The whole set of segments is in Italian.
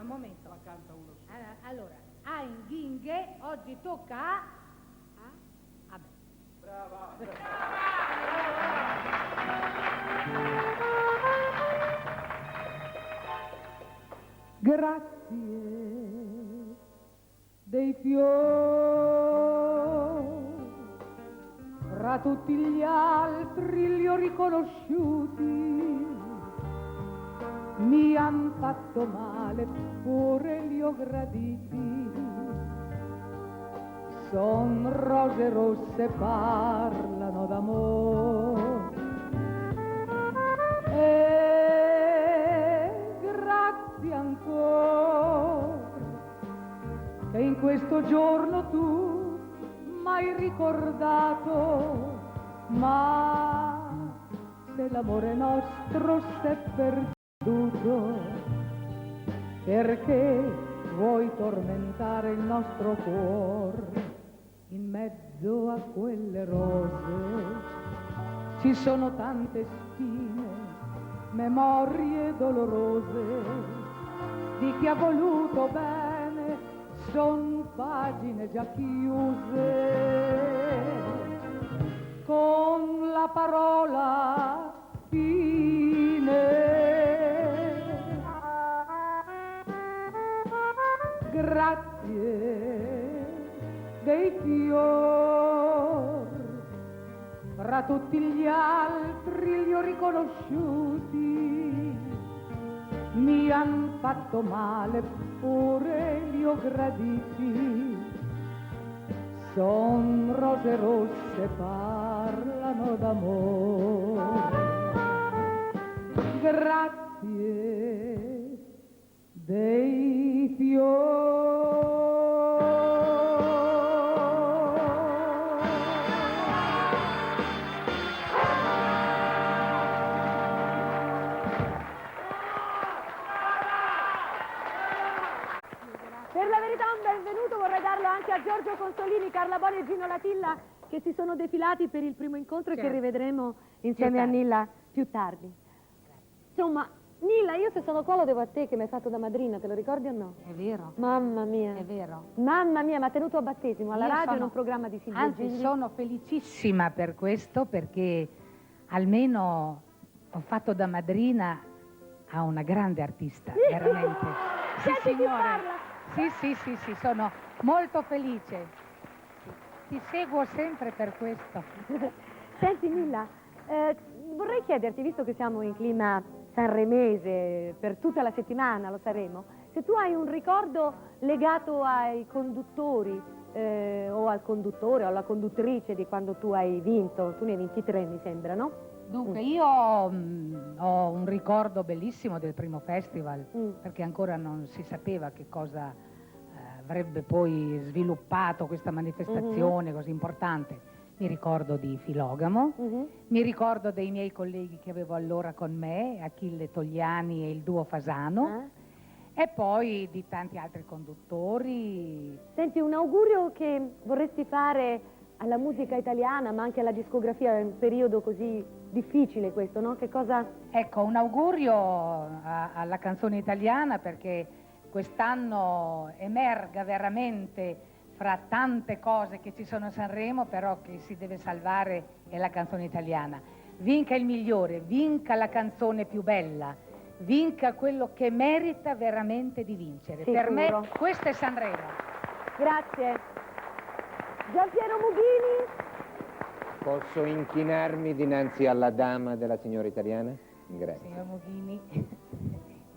momento. Ma canta uno solo. Allora, a Inghinghe, oggi tocca a... Vabbè. Brava! Grazie dei fiori, fra tutti gli altri li ho riconosciuti, mi han fatto male, pure li ho graditi. Son rose rosse, parlano d'amore. E grazie ancora che in questo giorno tu m'hai ricordato, ma se l'amore nostro s'è perduto, perché vuoi tormentare il nostro cuore? In mezzo a quelle rose ci sono tante spine, memorie dolorose di chi ha voluto bene, son pagine già chiuse con la parola fine. Grazie dei fior, fra tutti gli altri li ho riconosciuti, mi han fatto male, pure li ho graditi. Son rose rosse, parlano d'amore. Grazie dei fiori. Per la verità un benvenuto vorrei darlo anche a Giorgio Consolini, Carla Boni e Gino Latilla, che si sono defilati per il primo incontro e che rivedremo insieme a Nilla più tardi. Insomma, Nilla, io se sono qua lo devo a te che mi hai fatto da madrina, te lo ricordi o no? È vero. Mamma mia. È vero. Mamma mia, mi ha tenuto a battesimo alla Io radio sono- in un programma di Silvia Anzi, Gigli. sono felicissima per questo, perché almeno ho fatto da madrina a una grande artista, veramente. Senti chi parla. Sì, sono molto felice. Ti seguo sempre per questo. Senti Nilla, vorrei chiederti, visto che siamo in clima sanremese, per tutta la settimana lo saremo, se tu hai un ricordo legato ai conduttori, o al conduttore o alla conduttrice di quando tu hai vinto, tu ne hai 23 mi sembra, no? Dunque, io ho un ricordo bellissimo del primo festival, perché ancora non si sapeva che cosa avrebbe poi sviluppato questa manifestazione così importante. Mi ricordo di Filogamo, mi ricordo dei miei colleghi che avevo allora con me, Achille Togliani e il duo Fasano, e poi di tanti altri conduttori. Senti, un augurio che vorresti fare alla musica italiana, ma anche alla discografia, in un periodo così difficile questo, no? Che cosa... Ecco, un augurio alla canzone italiana, perché quest'anno emerga veramente, fra tante cose che ci sono a Sanremo, però che si deve salvare è la canzone italiana. Vinca il migliore, vinca la canzone più bella, vinca quello che merita veramente di vincere. Sicuro. Per me questo è Sanremo. Grazie. Giampiero Mughini? Posso inchinarmi dinanzi alla dama della signora italiana? Grazie. Signor Mughini.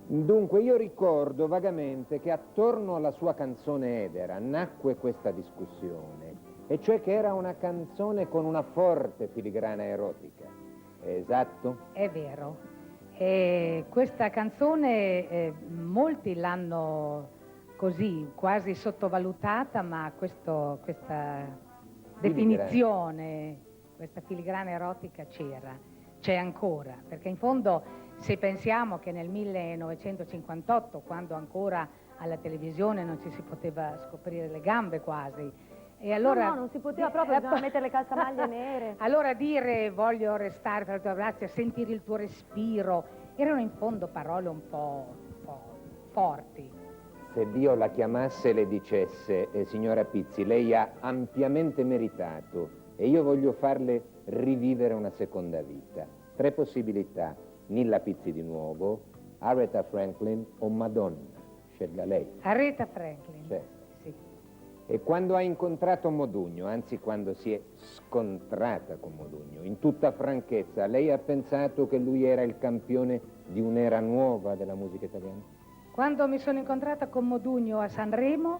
Dunque, io ricordo vagamente che attorno alla sua canzone Edera nacque questa discussione, e cioè che era una canzone con una forte filigrana erotica. È esatto? È vero. E questa canzone molti l'hanno così quasi sottovalutata, ma questa definizione, questa filigrana erotica c'è ancora, perché in fondo, se pensiamo che nel 1958, quando ancora alla televisione non ci si poteva scoprire le gambe quasi, e allora... No, non si poteva proprio, bisognava mettere le calzamaglie nere. Allora dire voglio restare fra le tue braccia, sentire il tuo respiro, erano in fondo parole un po' forti. Se Dio la chiamasse e le dicesse, signora Pizzi, lei ha ampiamente meritato e io voglio farle rivivere una seconda vita. 3 possibilità: Nilla Pizzi di nuovo, Aretha Franklin o Madonna. Scelga lei. Aretha Franklin. Certo. Sì. E quando ha incontrato Modugno, anzi quando si è scontrata con Modugno, in tutta franchezza, lei ha pensato che lui era il campione di un'era nuova della musica italiana? Quando mi sono incontrata con Modugno a Sanremo,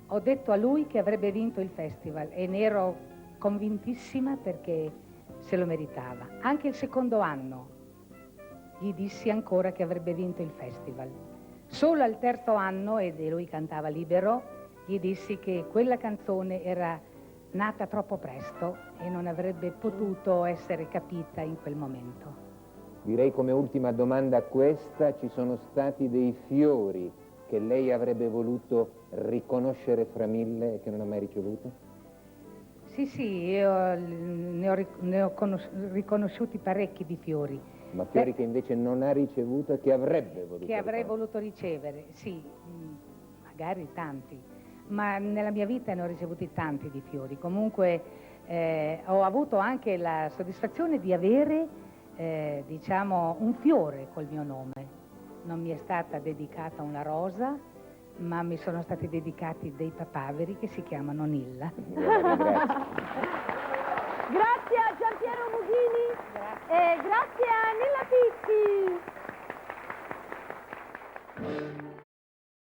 ho detto a lui che avrebbe vinto il festival e ne ero convintissima perché se lo meritava. Anche il secondo anno gli dissi ancora che avrebbe vinto il festival. Solo al terzo anno, ed lui cantava libero, gli dissi che quella canzone era nata troppo presto e non avrebbe potuto essere capita in quel momento. Direi come ultima domanda a questa, ci sono stati dei fiori che lei avrebbe voluto riconoscere fra 1000 e che non ha mai ricevuto? Sì, io ne ho riconosciuti parecchi di fiori. Ma fiori che invece non ha ricevuto e che avrebbe voluto Che avrei riconoscere. voluto ricevere, sì, magari tanti, ma nella mia vita ne ho ricevuti tanti di fiori. Comunque ho avuto anche la soddisfazione di avere, diciamo, un fiore col mio nome. Non mi è stata dedicata una rosa, ma mi sono stati dedicati dei papaveri che si chiamano Nilla. Grazie. Grazie a Giampiero Mughini e grazie a Nilla Pizzi.